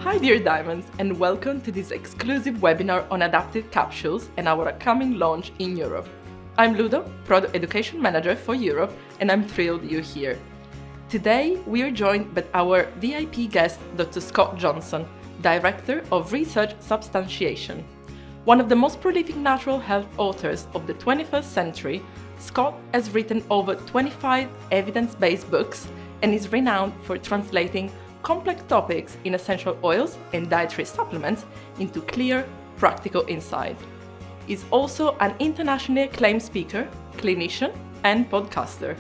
Hi dear Diamonds, and welcome to this exclusive webinar on adaptive capsules and our upcoming launch in Europe. I'm Ludo, Product Education Manager for Europe, and I'm thrilled you're here. Today we are joined by our VIP guest, Dr. Scott Johnson, Director of Research Substantiation. One of the most prolific natural health authors of the 21st century, Scott has written over 25 evidence-based books and is renowned for translating complex topics in essential oils and dietary supplements into clear, practical insight. He's also an internationally acclaimed speaker, clinician, and podcaster.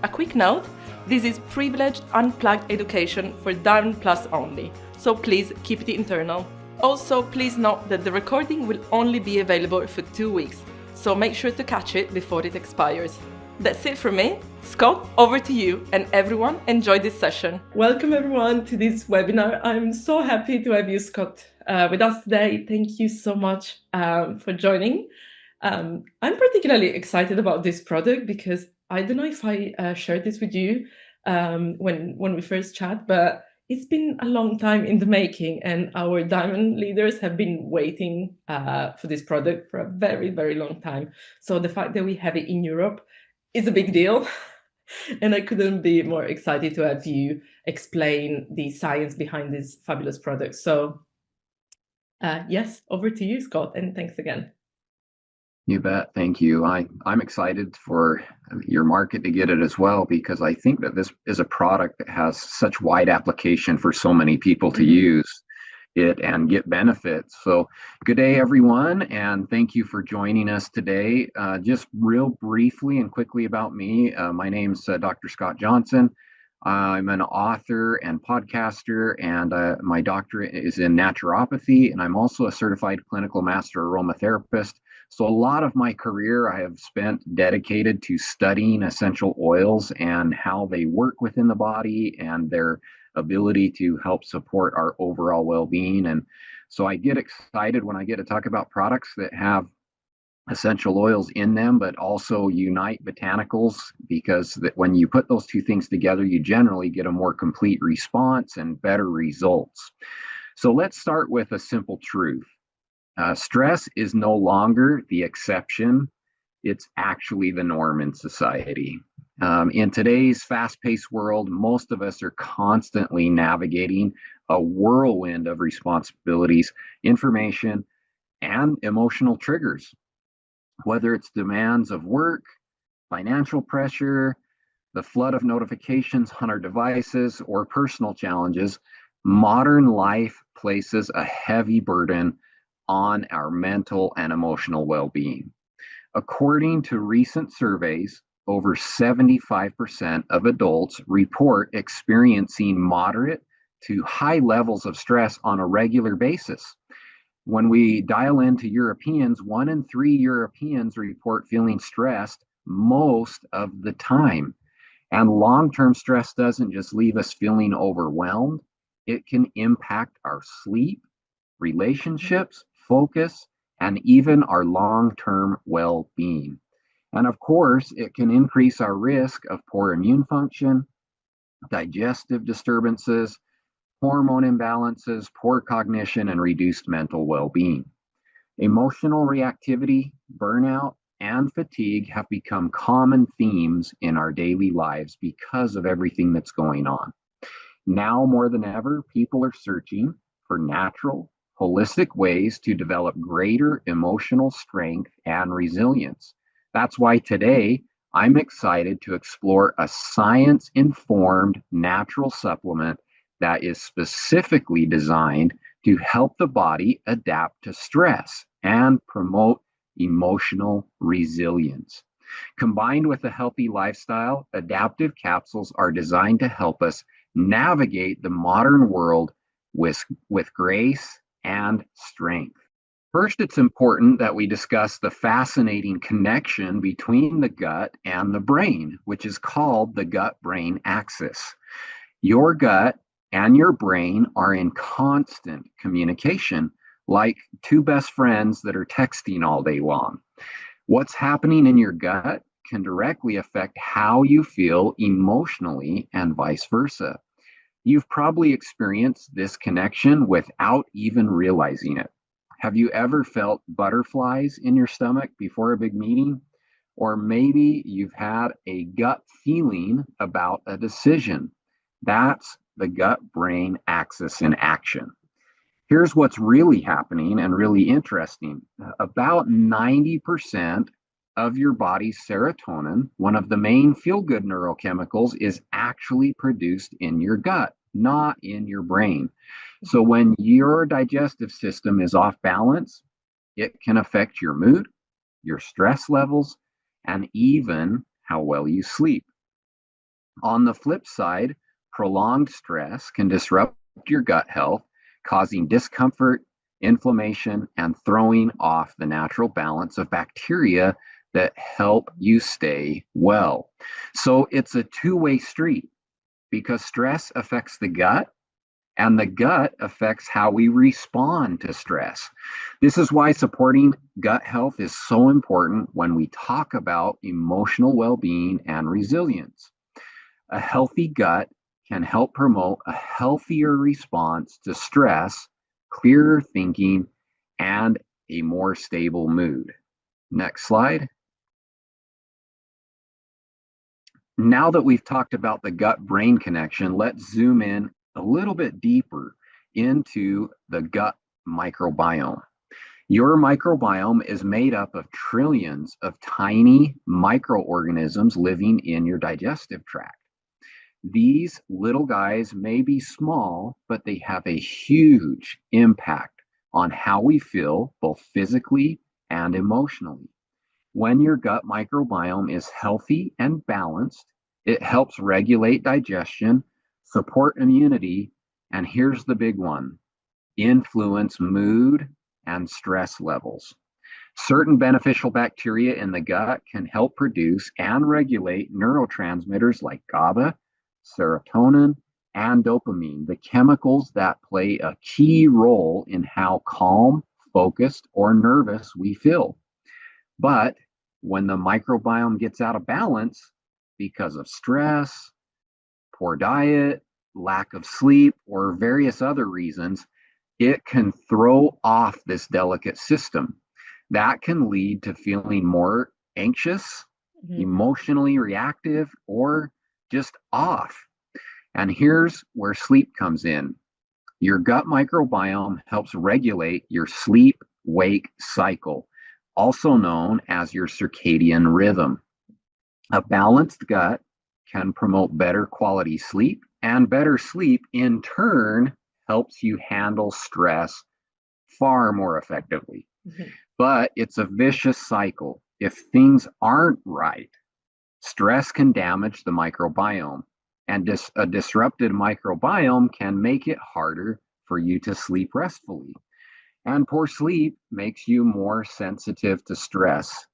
A quick note, this is privileged, unplugged education for Diamond Plus only, so please keep it internal. Also, please note that the recording will only be available for 2 weeks, so make sure to catch it before it expires. That's it from me. Scott, over to you, and everyone enjoy this session. Welcome everyone to this webinar. I'm so happy to have you, Scott, with us today. Thank you so much for joining. I'm particularly excited about this product because I don't know if I shared this with you when we first chat, but it's been a long time in the making, and our Diamond leaders have been waiting for this product for a very, very long time. So the fact that we have it in Europe is a big deal. And I couldn't be more excited to have you explain the science behind this fabulous product. So yes, over to you, Scott, and thanks again. You bet. Thank you. I'm excited for your market to get it as well, because I think that this is a product that has such wide application for so many people to use it and get benefits. So good day, everyone, and thank you for joining us today. Just real briefly and quickly about me. My name's Dr. Scott Johnson. I'm an author and podcaster, and my doctorate is in naturopathy, and I'm also a certified clinical master aromatherapist. So a lot of my career I have spent dedicated to studying essential oils and how they work within the body and their ability to help support our overall well-being. And so I get excited when I get to talk about products that have essential oils in them, but also unite botanicals, because when you put those two things together, you generally get a more complete response and better results. So let's start with a simple truth. Stress is no longer the exception. It's actually the norm in society. In today's fast-paced world, most of us are constantly navigating a whirlwind of responsibilities, information, and emotional triggers. Whether it's demands of work, financial pressure, the flood of notifications on our devices, or personal challenges, modern life places a heavy burden on our mental and emotional well-being. According to recent surveys, over 75% of adults report experiencing moderate to high levels of stress on a regular basis. When we dial into Europeans, 1 in 3 Europeans report feeling stressed most of the time. And long-term stress doesn't just leave us feeling overwhelmed, it can impact our sleep, relationships, focus, and even our long-term well-being. And of course, it can increase our risk of poor immune function, digestive disturbances, hormone imbalances, poor cognition, and reduced mental well-being. Emotional reactivity, burnout, and fatigue have become common themes in our daily lives because of everything that's going on. Now more than ever, people are searching for natural, holistic ways to develop greater emotional strength and resilience. That's why today I'm excited to explore a science-informed natural supplement that is specifically designed to help the body adapt to stress and promote emotional resilience. Combined with a healthy lifestyle, adaptive capsules are designed to help us navigate the modern world with grace and strength. First, it's important that we discuss the fascinating connection between the gut and the brain, which is called the gut-brain axis. Your gut and your brain are in constant communication, like two best friends that are texting all day long. What's happening in your gut can directly affect how you feel emotionally and vice versa. You've probably experienced this connection without even realizing it. Have you ever felt butterflies in your stomach before a big meeting? Or maybe you've had a gut feeling about a decision. That's the gut brain axis in action. Here's what's really happening and really interesting. About 90% of your body's serotonin, one of the main feel-good neurochemicals, is actually produced in your gut, not in your brain. So when your digestive system is off balance, it can affect your mood, your stress levels, and even how well you sleep. On the flip side, prolonged stress can disrupt your gut health, causing discomfort, inflammation, and throwing off the natural balance of bacteria that help you stay well. So it's a two-way street because stress affects the gut and the gut affects how we respond to stress. This is why supporting gut health is so important when we talk about emotional well-being and resilience. A healthy gut can help promote a healthier response to stress, clearer thinking, and a more stable mood. Next slide. Now that we've talked about the gut-brain connection, let's zoom in a little bit deeper into the gut microbiome. Your microbiome is made up of trillions of tiny microorganisms living in your digestive tract. These little guys may be small, but they have a huge impact on how we feel, both physically and emotionally. When your gut microbiome is healthy and balanced, it helps regulate digestion, support immunity, and here's the big one, influence mood and stress levels. Certain beneficial bacteria in the gut can help produce and regulate neurotransmitters like GABA, serotonin, and dopamine, the chemicals that play a key role in how calm, focused, or nervous we feel. But when the microbiome gets out of balance because of stress, poor diet, lack of sleep, or various other reasons, it can throw off this delicate system. That can lead to feeling more anxious, emotionally reactive, or just off. And here's where sleep comes in. Your gut microbiome helps regulate your sleep-wake cycle, also known as your circadian rhythm. A balanced gut can promote better quality sleep, and better sleep in turn helps you handle stress far more effectively. But it's a vicious cycle. If things aren't right, stress can damage the microbiome, and a disrupted microbiome can make it harder for you to sleep restfully. And poor sleep makes you more sensitive to stress.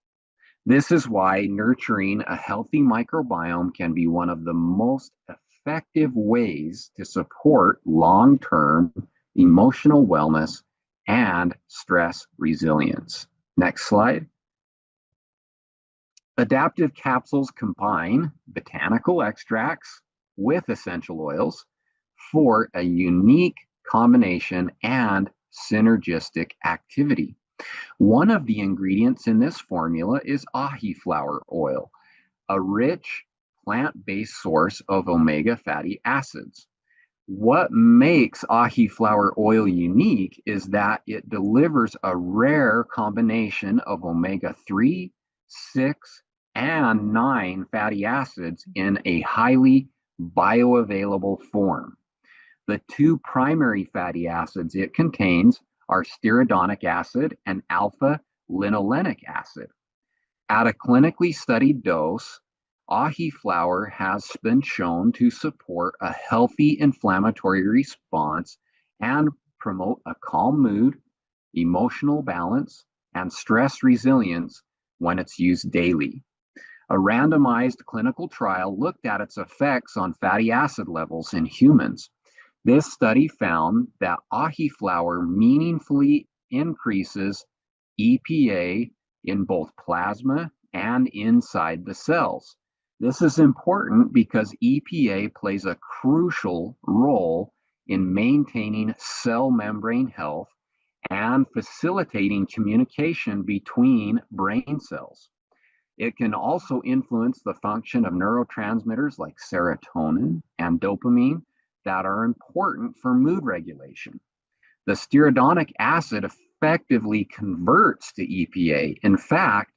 This is why nurturing a healthy microbiome can be one of the most effective ways to support long-term emotional wellness and stress resilience. Next slide. Adaptive capsules combine botanical extracts with essential oils for a unique combination and synergistic activity. One of the ingredients in this formula is ahi flower oil, a rich plant-based source of omega fatty acids. What makes ahi flower oil unique is that it delivers a rare combination of omega-3, 6, and 9 fatty acids in a highly bioavailable form. The two primary fatty acids it contains are stearidonic acid and alpha-linolenic acid. At a clinically studied dose, ahi flower has been shown to support a healthy inflammatory response and promote a calm mood, emotional balance, and stress resilience when it's used daily. A randomized clinical trial looked at its effects on fatty acid levels in humans. This study found that ahi flower meaningfully increases EPA in both plasma and inside the cells. This is important because EPA plays a crucial role in maintaining cell membrane health and facilitating communication between brain cells. It can also influence the function of neurotransmitters like serotonin and dopamine that are important for mood regulation. The stearidonic acid effectively converts to EPA. In fact,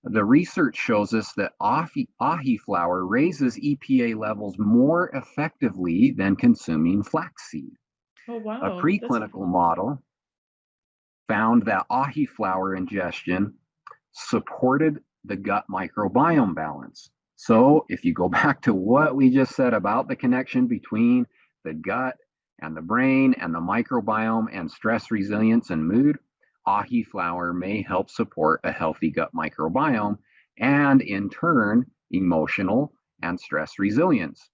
the research shows us that ahi flour raises EPA levels more effectively than consuming flaxseed. Oh, A wow. preclinical model found that ahi flour ingestion supported the gut microbiome balance. So, if you go back to what we just said about the connection between the gut and the brain and the microbiome and stress resilience and mood, ahi flour may help support a healthy gut microbiome and, in turn, emotional and stress resilience.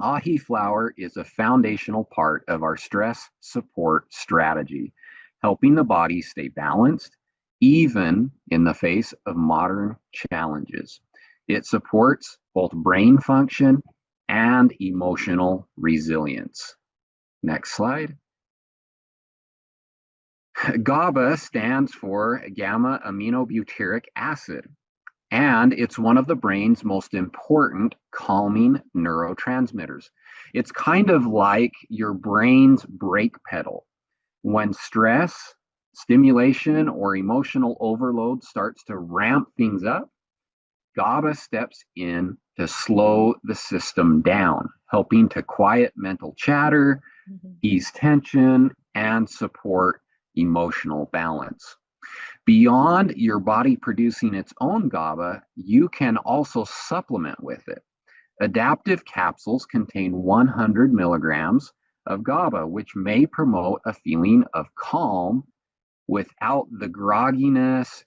Ahi flour is a foundational part of our stress support strategy, helping the body stay balanced even in the face of modern challenges. It supports both brain function and emotional resilience. Next slide. GABA stands for gamma aminobutyric acid, and it's one of the brain's most important calming neurotransmitters. It's kind of like your brain's brake pedal. When stress, stimulation, or emotional overload starts to ramp things up, GABA steps in to slow the system down, helping to quiet mental chatter, ease tension, and support emotional balance. Beyond your body producing its own GABA, you can also supplement with it. Adaptiv capsules contain 100 milligrams of GABA, which may promote a feeling of calm without the grogginess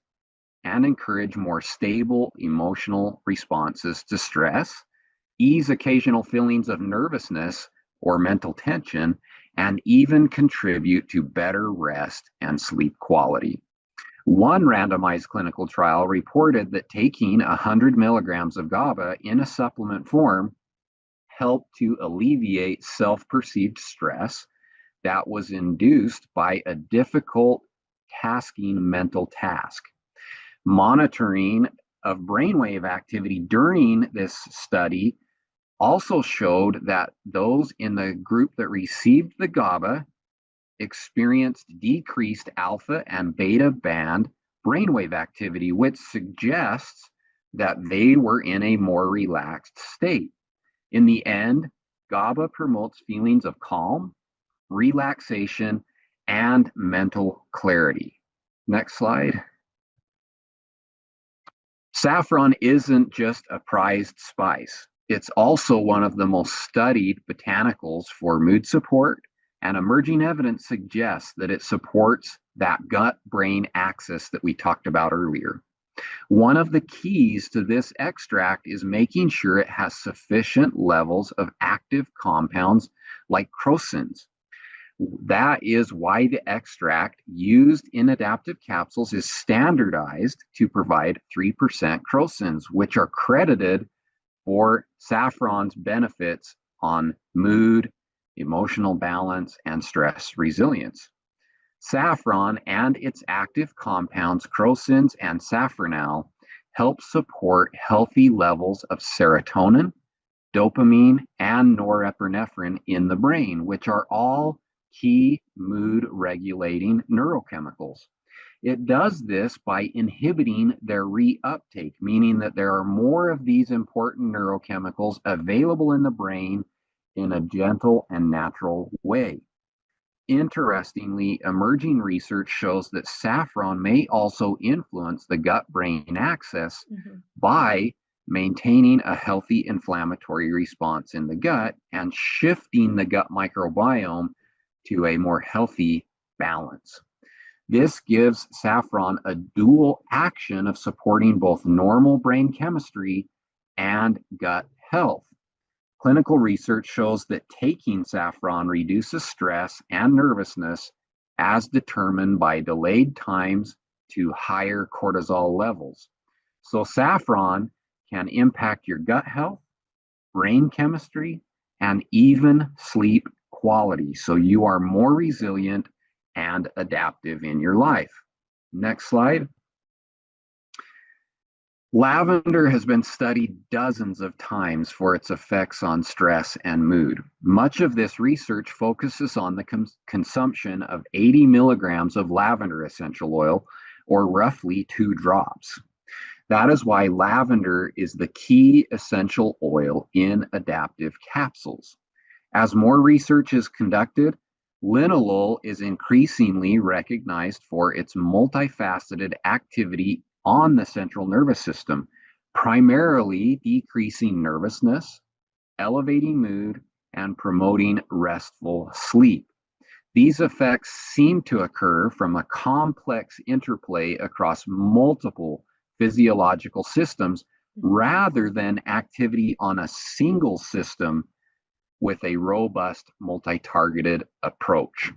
and encourage more stable emotional responses to stress, ease occasional feelings of nervousness or mental tension, and even contribute to better rest and sleep quality. One randomized clinical trial reported that taking 100 milligrams of GABA in a supplement form helped to alleviate self-perceived stress that was induced by a difficult tasking mental task. Monitoring of brainwave activity during this study also showed that those in the group that received the GABA experienced decreased alpha and beta band brainwave activity, which suggests that they were in a more relaxed state. In the end, GABA promotes feelings of calm, relaxation, and mental clarity. Next slide. Saffron isn't just a prized spice. It's also one of the most studied botanicals for mood support, and emerging evidence suggests that it supports that gut-brain axis that we talked about earlier. One of the keys to this extract is making sure it has sufficient levels of active compounds like crocins. That is why the extract used in Adaptiv capsules is standardized to provide 3% crocins, which are credited for saffron's benefits on mood, emotional balance, and stress resilience. Saffron and its active compounds, crocins and safranal, help support healthy levels of serotonin, dopamine, and norepinephrine in the brain, which are all key mood regulating neurochemicals. It does this by inhibiting their reuptake, meaning that there are more of these important neurochemicals available in the brain in a gentle and natural way. Interestingly, emerging research shows that saffron may also influence the gut-brain axis by maintaining a healthy inflammatory response in the gut and shifting the gut microbiome to a more healthy balance. This gives saffron a dual action of supporting both normal brain chemistry and gut health. Clinical research shows that taking saffron reduces stress and nervousness as determined by delayed times to higher cortisol levels. So saffron can impact your gut health, brain chemistry, and even sleep quality. So you are more resilient and adaptive in your life. Next slide. Lavender has been studied dozens of times for its effects on stress and mood. Much of this research focuses on the consumption of 80 milligrams of lavender essential oil, or roughly 2 drops. That is why lavender is the key essential oil in adaptive capsules. As more research is conducted, linalool is increasingly recognized for its multifaceted activity on the central nervous system, primarily decreasing nervousness, elevating mood, and promoting restful sleep. These effects seem to occur from a complex interplay across multiple physiological systems rather than activity on a single system with a robust multi-targeted approach.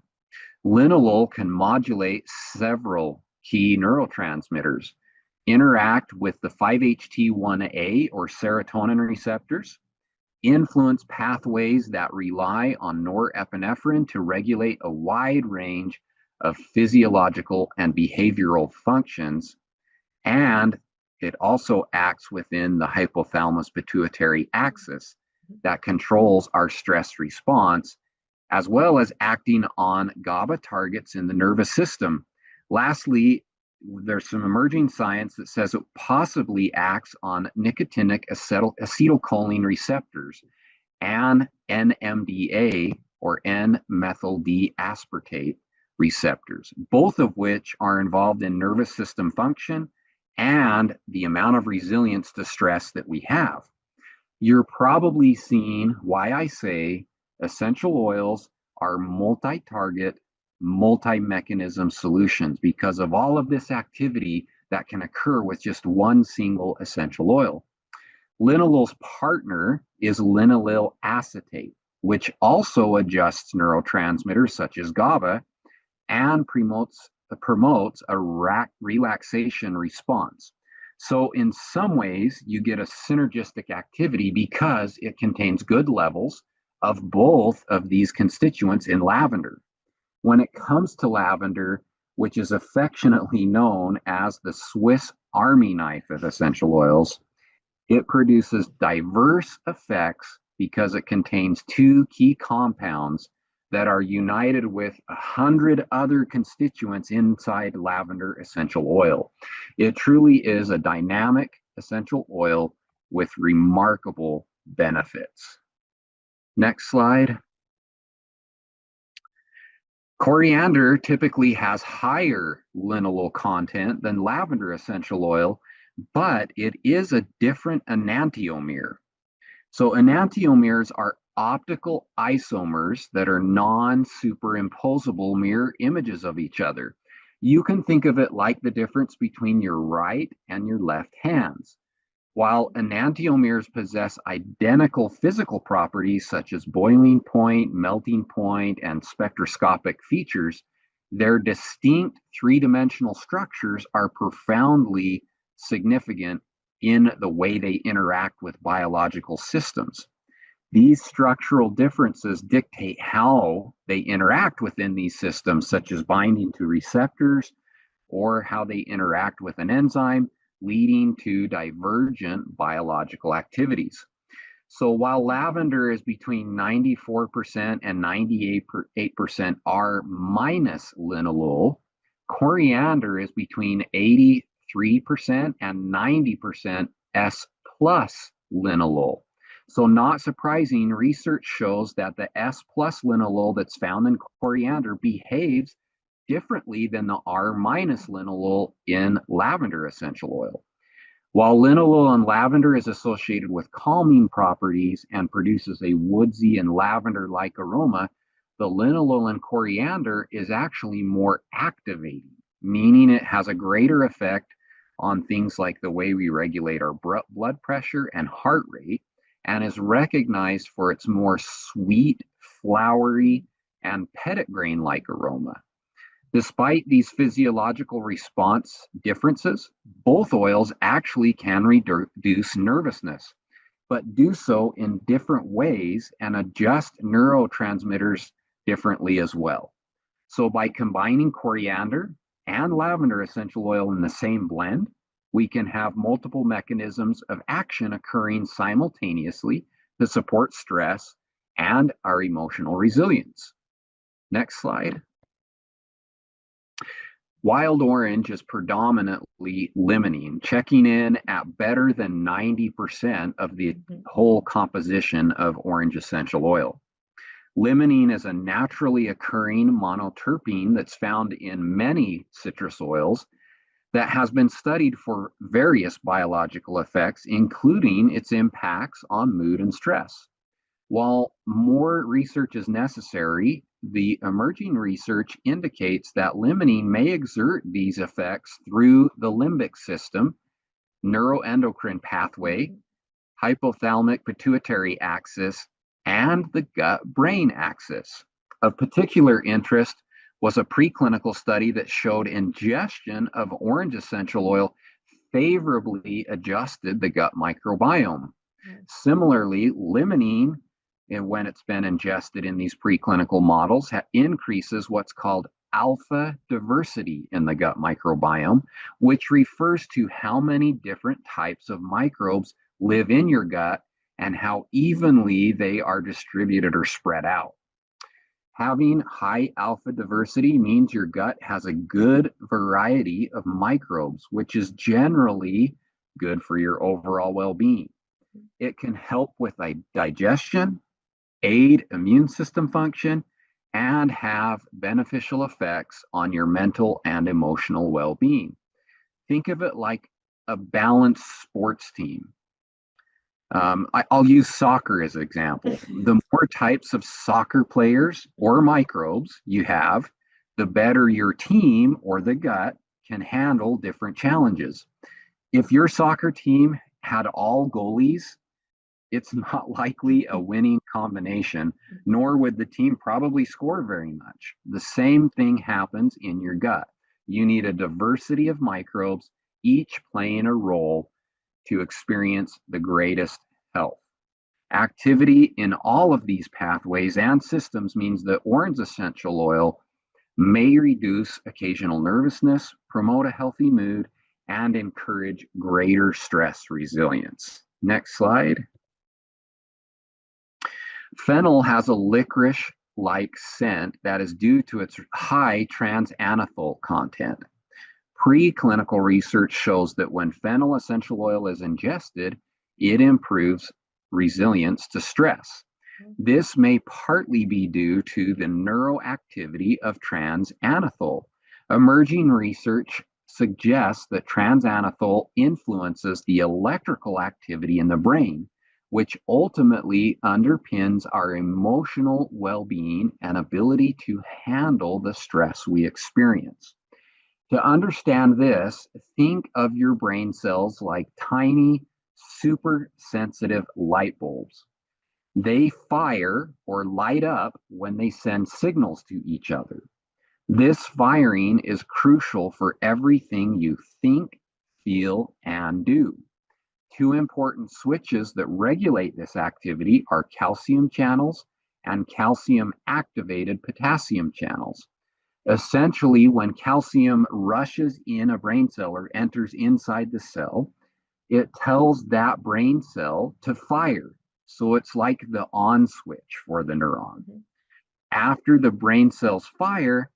Linalool can modulate several key neurotransmitters, interact with the 5-HT1A or serotonin receptors, influence pathways that rely on norepinephrine to regulate a wide range of physiological and behavioral functions, and it also acts within the hypothalamus pituitary axis that controls our stress response, as well as acting on GABA targets in the nervous system. Lastly, there's some emerging science that says it possibly acts on nicotinic acetylcholine receptors and NMDA or N-methyl D-aspartate receptors, both of which are involved in nervous system function and the amount of resilience to stress that we have. You're probably seeing why I say essential oils are multi-target, multi-mechanism solutions because of all of this activity that can occur with just one single essential oil. Linalool's partner is linalool acetate, which also adjusts neurotransmitters such as GABA and promotes a relaxation response. So in some ways, you get a synergistic activity because it contains good levels of both of these constituents in lavender. When it comes to lavender, which is affectionately known as the Swiss Army knife of essential oils, it produces diverse effects because it contains 2 key compounds that are united with 100 other constituents inside lavender essential oil. It truly is a dynamic essential oil with remarkable benefits. Next slide. Coriander typically has higher linalool content than lavender essential oil, but it is a different enantiomer. So enantiomers are optical isomers that are non-superimposable mirror images of each other. You can think of it like the difference between your right and your left hands. While enantiomers possess identical physical properties such as boiling point, melting point, and spectroscopic features, their distinct three-dimensional structures are profoundly significant in the way they interact with biological systems. These structural differences dictate how they interact within these systems, such as binding to receptors or how they interact with an enzyme, leading to divergent biological activities. So while lavender is between 94% and 98% R minus linalool, coriander is between 83% and 90% S plus linalool. So not surprising, research shows that the S plus linalool that's found in coriander behaves differently than the R minus linalool in lavender essential oil. While linalool in lavender is associated with calming properties and produces a woodsy and lavender-like aroma, the linalool in coriander is actually more activating, meaning it has a greater effect on things like the way we regulate our blood pressure and heart rate, and is recognized for its more sweet, flowery, and petit grain-like aroma. Despite these physiological response differences, both oils actually can reduce nervousness, but do so in different ways and adjust neurotransmitters differently as well. So by combining coriander and lavender essential oil in the same blend, we can have multiple mechanisms of action occurring simultaneously to support stress and our emotional resilience. Next slide. Wild orange is predominantly limonene, checking in at better than 90% of the whole composition of orange essential oil. Limonene is a naturally occurring monoterpene that's found in many citrus oils that has been studied for various biological effects, including its impacts on mood and stress. While more research is necessary, the emerging research indicates that limonene may exert these effects through the limbic system, neuroendocrine pathway, hypothalamic pituitary axis, and the gut-brain axis. Of particular interest was a preclinical study that showed ingestion of orange essential oil favorably adjusted the gut microbiome. Similarly, limonene, and when it's been ingested in these preclinical models, increases what's called alpha diversity in the gut microbiome, which refers to how many different types of microbes live in your gut and how evenly they are distributed or spread out. Having high alpha diversity means your gut has a good variety of microbes, which is generally good for your overall well-being. It can help with digestion, aid immune system function, and have beneficial effects on your mental and emotional well-being. Think of it like a balanced sports team. I'll use soccer as an example. The more types of soccer players or microbes you have, the better your team or the gut can handle different challenges. If your soccer team had all goalies, it's not likely a winning combination, nor would the team probably score very much. The same thing happens in your gut. You need a diversity of microbes, each playing a role to experience the greatest health. Activity in all of these pathways and systems means that orange essential oil may reduce occasional nervousness, promote a healthy mood, and encourage greater stress resilience. Next slide. Fennel has a licorice-like scent that is due to its high transanethol content. Preclinical research shows that when fennel essential oil is ingested, it improves resilience to stress. This may partly be due to the neuroactivity of transanethol. Emerging research suggests that transanethol influences the electrical activity in the brain, which ultimately underpins our emotional well-being and ability to handle the stress we experience. To understand this, think of your brain cells like tiny, super sensitive light bulbs. They fire or light up when they send signals to each other. This firing is crucial for everything you think, feel, and do. Two important switches that regulate this activity are calcium channels and calcium activated potassium channels. Essentially, when calcium rushes in a brain cell or enters inside the cell, it tells that brain cell to fire. So it's like the on switch for the neuron. After the brain cells fire,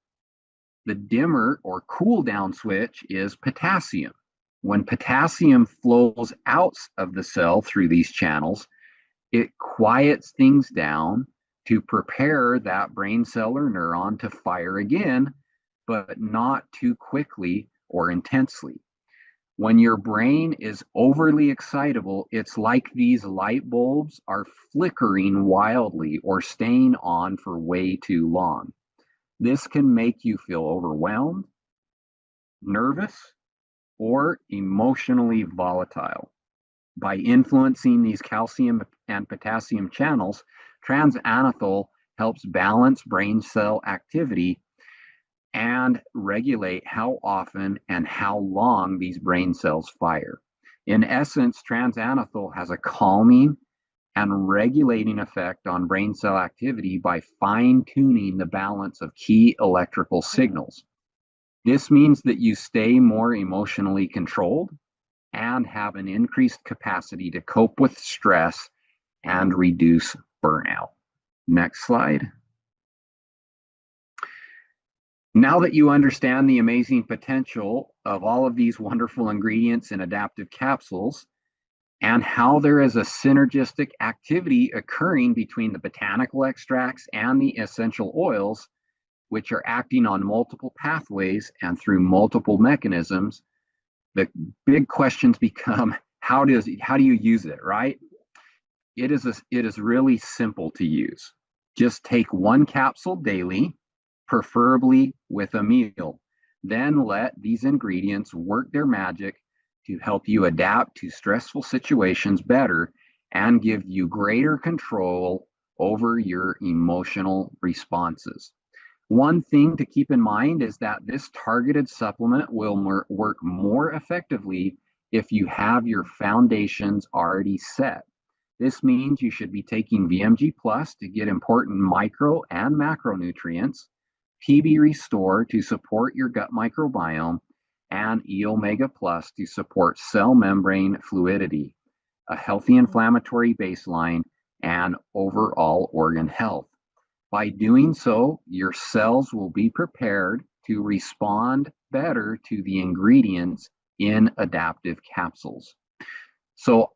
the dimmer or cool down switch is potassium. When potassium flows out of the cell through these channels, it quiets things down to prepare that brain cell or neuron to fire again, but not too quickly or intensely. When your brain is overly excitable, it's like these light bulbs are flickering wildly or staying on for way too long. This can make you feel overwhelmed, nervous, or emotionally volatile. By influencing these calcium and potassium channels, transanethol helps balance brain cell activity and regulate how often and how long these brain cells fire. In essence, transanethol has a calming and regulating effect on brain cell activity by fine-tuning the balance of key electrical signals. This means that you stay more emotionally controlled and have an increased capacity to cope with stress and reduce burnout. Next slide. Now that you understand the amazing potential of all of these wonderful ingredients in adaptive capsules and how there is a synergistic activity occurring between the botanical extracts and the essential oils, which are acting on multiple pathways and through multiple mechanisms, the big questions become, how do you use it, right? It is really simple to use. Just take one capsule daily, preferably with a meal. Then let these ingredients work their magic to help you adapt to stressful situations better and give you greater control over your emotional responses. One thing to keep in mind is that this targeted supplement will work more effectively if you have your foundations already set. This means you should be taking VMG Plus to get important micro and macronutrients, PB Restore to support your gut microbiome, and E Omega Plus to support cell membrane fluidity, a healthy inflammatory baseline, and overall organ health. By doing so, your cells will be prepared to respond better to the ingredients in adaptive capsules. So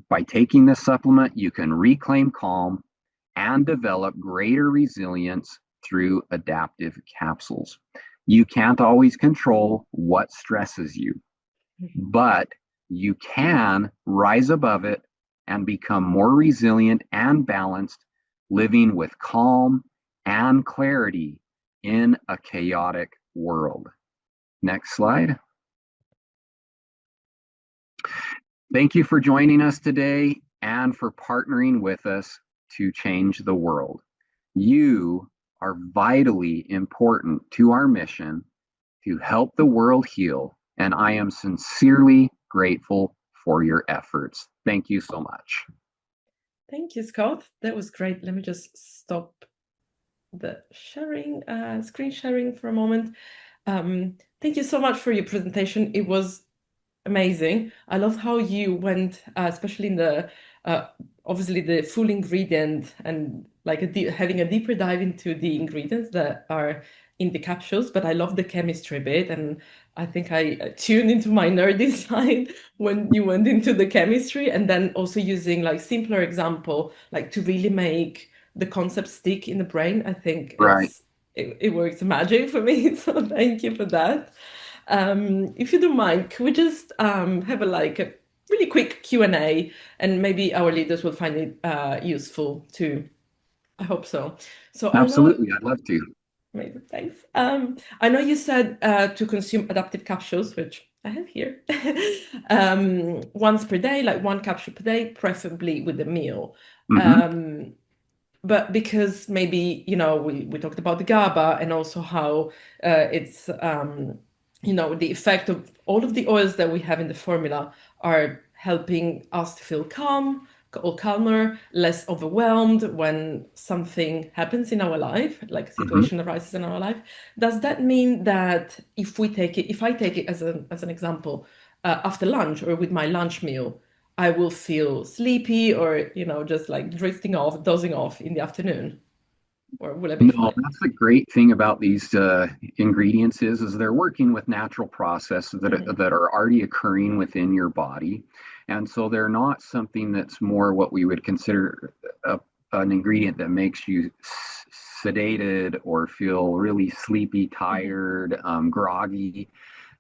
by taking this supplement, you can reclaim calm and develop greater resilience through adaptive capsules. You can't always control what stresses you, but you can rise above it and become more resilient and balanced, living with calm and clarity in a chaotic world. Next slide. Thank you for joining us today and for partnering with us to change the world. You are vitally important to our mission to help the world heal, and I am sincerely grateful for your efforts. Thank you so much. Thank you, Scott. That was great. Let me just stop the sharing, screen sharing for a moment. Thank you so much for your presentation. It was amazing. I love how you went, especially in the obviously the full ingredient and like having a deeper dive into the ingredients that are in the capsules. But I love the chemistry bit, and I think I tuned into my nerdy side when you went into the chemistry, and then also using like simpler example, like to really make the concept stick in the brain. I think it works magic for me. So thank you for that. If you don't mind, could we just have a really quick Q&A, and maybe our leaders will find it useful too. I hope so. So Absolutely, I'd love to. Amazing, thanks. I know you said to consume adaptive capsules, which I have here, once per day, like one capsule per day, preferably with a meal. But because maybe, we talked about the GABA and also how it's, the effect of all of the oils that we have in the formula are helping us to feel calm, or calmer, less overwhelmed when something happens in our life, like a situation arises in our life. Does that mean that if I take it as an example, after lunch or with my lunch meal, I will feel sleepy or, just like drifting off, dozing off in the afternoon? Or will I be fine? That's the great thing about these ingredients is they're working with natural processes that are already occurring within your body. And so they're not something that's more what we would consider an ingredient that makes you sedated or feel really sleepy, tired, groggy.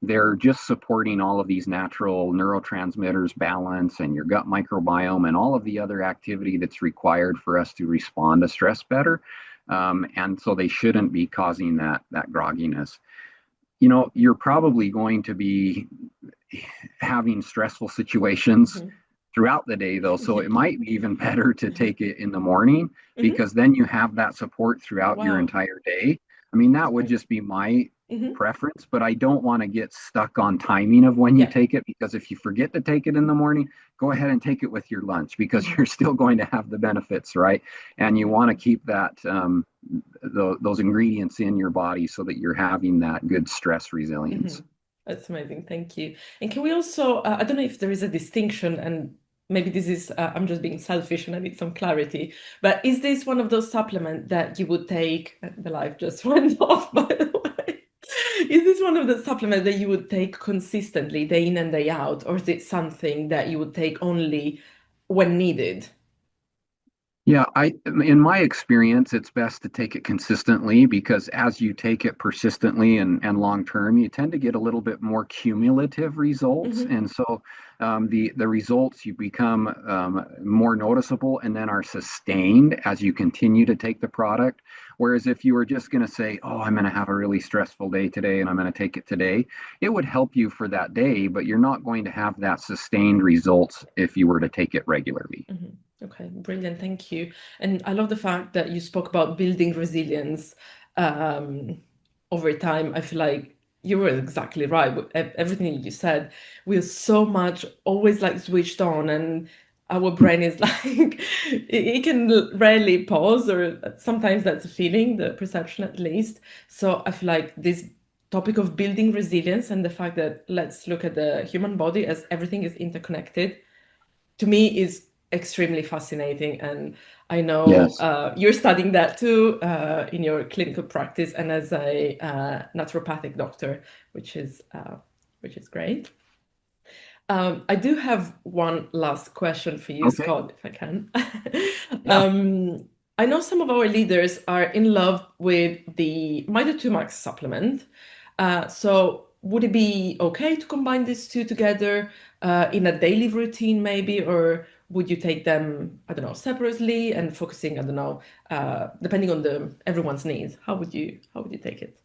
They're just supporting all of these natural neurotransmitters balance and your gut microbiome and all of the other activity that's required for us to respond to stress better. And so they shouldn't be causing that grogginess. You're probably going to be having stressful situations throughout the day, though. So it might be even better to take it in the morning, because then you have that support throughout your entire day. I I mean, that would just be my preference, but I don't want to get stuck on timing of when you take it, because if you forget to take it in the morning, go ahead and take it with your lunch, because you're still going to have the benefits, right? And you want to keep that those ingredients in your body so that you're having that good stress resilience. That's amazing. Thank you. And can we also, I don't know if there is a distinction, and maybe this is, I'm just being selfish and I need some clarity, but is this one of those supplements that you would take, the light just went off, by the way. Is this one of the supplements that you would take consistently, day in and day out, or is it something that you would take only when needed? Yeah, in my experience, it's best to take it consistently, because as you take it persistently and long term, you tend to get a little bit more cumulative results. And so the results, you become more noticeable and then are sustained as you continue to take the product. Whereas if you were just going to say, oh, I'm going to have a really stressful day today and I'm going to take it today, it would help you for that day, but you're not going to have that sustained results if you were to take it regularly. Okay, brilliant. Thank you. And I love the fact that you spoke about building resilience over time. I feel like you were exactly right with everything you said. We're so much always like switched on, and our brain is like, it can rarely pause, or sometimes that's a feeling, the perception at least. So I feel like this topic of building resilience and the fact that let's look at the human body as everything is interconnected, to me is extremely fascinating. And I know you're studying that too in your clinical practice and as a naturopathic doctor, which is great. I do have one last question for you, Scott, if I can. I know some of our leaders are in love with the Mito2 Max supplement. So would it be okay to combine these two together in a daily routine maybe, or would you take them, I don't know, separately and focusing, I don't know, depending on everyone's needs? How would you take it?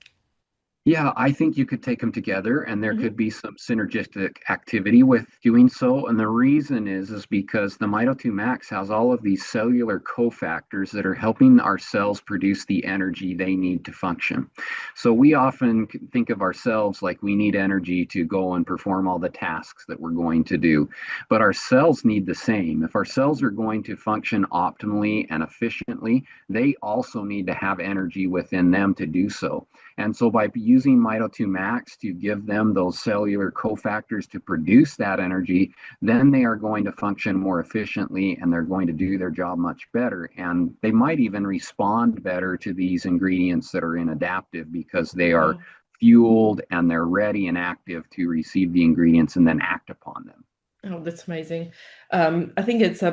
Yeah, I think you could take them together, and there could be some synergistic activity with doing so. And the reason is because the Mito2 Max has all of these cellular cofactors that are helping our cells produce the energy they need to function. So we often think of ourselves like we need energy to go and perform all the tasks that we're going to do. But our cells need the same. If our cells are going to function optimally and efficiently, they also need to have energy within them to do so. And so by using Mito2 Max to give them those cellular cofactors to produce that energy, then they are going to function more efficiently and they're going to do their job much better. And they might even respond better to these ingredients that are in Adaptiv, because they are fueled and they're ready and active to receive the ingredients and then act upon them. Oh, that's amazing. I think it's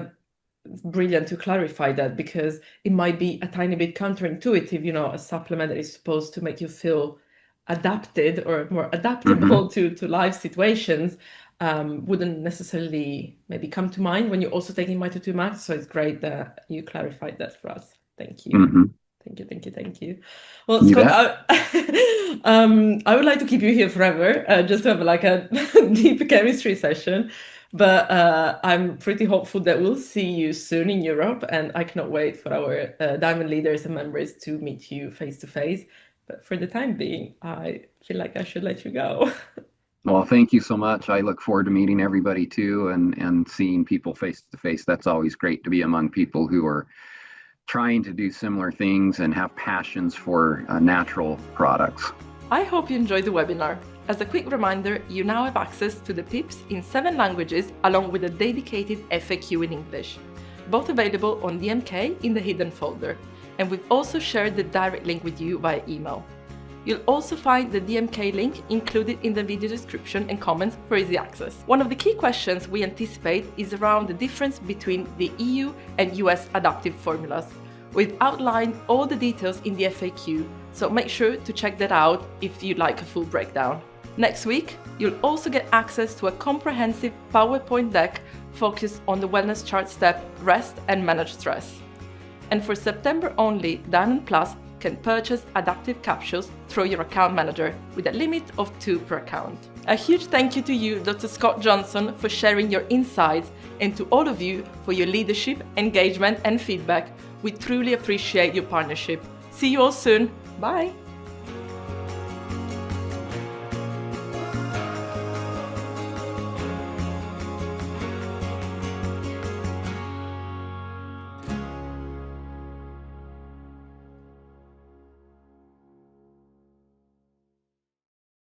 brilliant to clarify that, because it might be a tiny bit counterintuitive, a supplement that is supposed to make you feel adapted or more adaptable to life situations wouldn't necessarily maybe come to mind when you're also taking Mito2 Max. So it's great that you clarified that for us. Thank you. Thank you. Well, Scott, I would like to keep you here forever, just to have like a deep chemistry session. But I'm pretty hopeful that we'll see you soon in Europe, and I cannot wait for our Diamond leaders and members to meet you face to face. But for the time being, I feel like I should let you go. Well, thank you so much. I look forward to meeting everybody too, and seeing people face to face. That's always great to be among people who are trying to do similar things and have passions for natural products. I hope you enjoyed the webinar. As a quick reminder, you now have access to the tips in 7 languages along with a dedicated FAQ in English, both available on DMK in the hidden folder. And we've also shared the direct link with you via email. You'll also find the DMK link included in the video description and comments for easy access. One of the key questions we anticipate is around the difference between the EU and US Adaptiv formulas. We've outlined all the details in the FAQ, so make sure to check that out if you'd like a full breakdown. Next week, you'll also get access to a comprehensive PowerPoint deck focused on the wellness chart step Rest and Manage Stress. And for September only, Diamond Plus can purchase Adaptiv capsules through your account manager with a limit of 2 per account. A huge thank you to you, Dr. Scott Johnson, for sharing your insights, and to all of you for your leadership, engagement and feedback. We truly appreciate your partnership. See you all soon. Bye.